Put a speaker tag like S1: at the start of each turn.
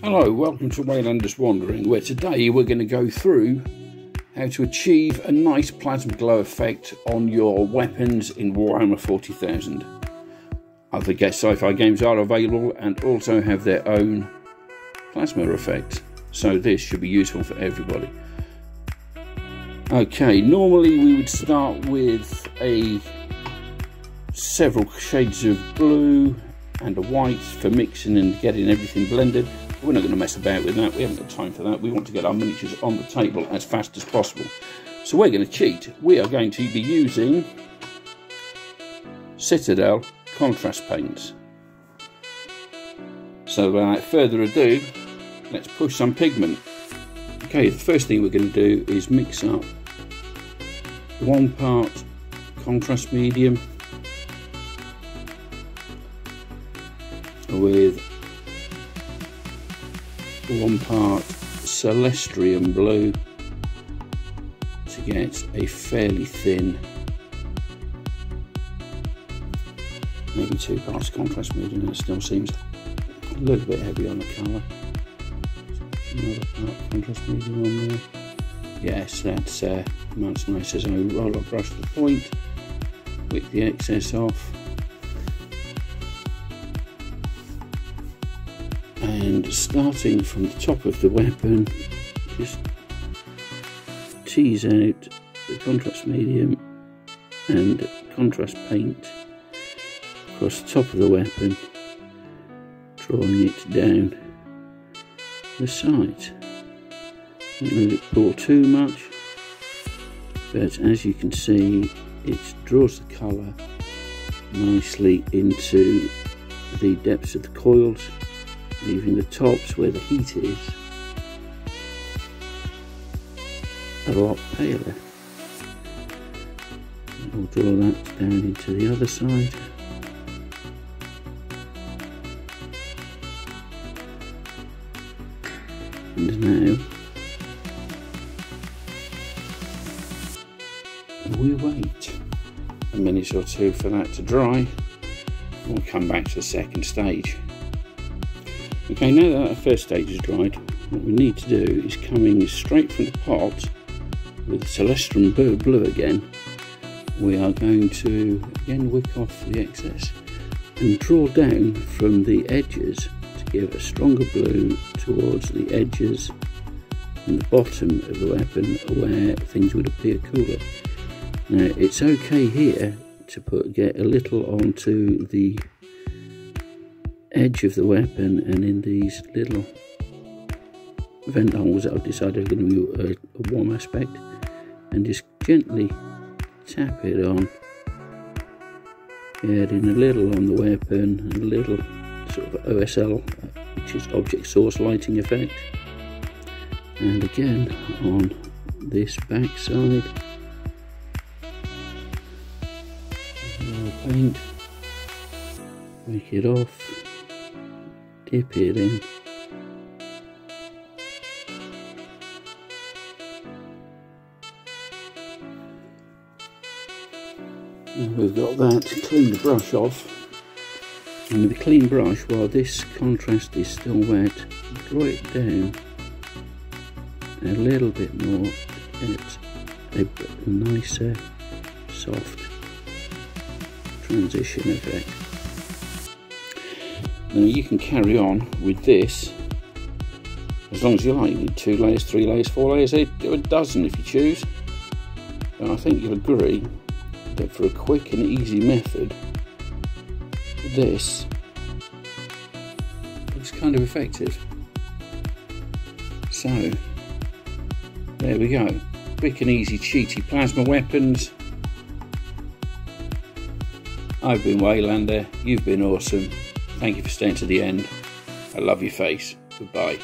S1: Hello, welcome to Waylander's Wandering, where today we're going to go through how to achieve a nice plasma glow effect on your weapons in Warhammer 40,000. Other guest sci-fi games are available and also have their own plasma effects, so this should be useful for everybody. Okay, normally we would start with several shades of blue and a white for mixing and getting everything blended. We're not going to mess about with that, we haven't got time for that. We want to get our miniatures on the table as fast as possible. So we're going to cheat. We are going to be using Citadel contrast paints. So without further ado, let's push some pigment. Okay, the first thing we're going to do is mix up 1 part contrast medium with 1 part Celestium blue to get a fairly thin, maybe 2 parts contrast medium. It still seems a little bit heavy on the colour. Another part contrast medium on there. Yes, that's much nicer. So roll or brush the point, wick the excess off, and starting from the top of the weapon, just tease out the contrast medium and contrast paint across the top of the weapon, drawing it down the side. Don't let it pour too much, but as you can see, it draws the colour nicely into the depths of the coils, leaving the tops where the heat is a lot paler. We'll draw that down into the other side. And now we wait a minute or two for that to dry. We'll come back to the second stage. Okay, now that our first stage is dried, what we need to do is coming straight from the pot with Celestium blue again. We are going to again wick off the excess and draw down from the edges to give a stronger blue towards the edges and the bottom of the weapon where things would appear cooler. Now it's okay here to get a little onto the edge of the weapon and in these little vent holes that I've decided are going to be a warm aspect, and just gently tap it on, adding a little on the weapon and a little sort of OSL, which is object source lighting effect, and again on this back side. Paint, wick it off, dip it in, and we've got that to clean the brush off. And with a clean brush, while this contrast is still wet, draw it down a little bit more to get a nicer, soft transition effect. Now you can carry on with this as long as you like. You need 2 layers, 3 layers, 4 layers, a dozen if you choose. But I think you'll agree that for a quick and easy method, this looks kind of effective. So there we go, quick and easy cheaty plasma weapons. I've been Waylander, you've been awesome. Thank you for staying to the end. I love your face. Goodbye.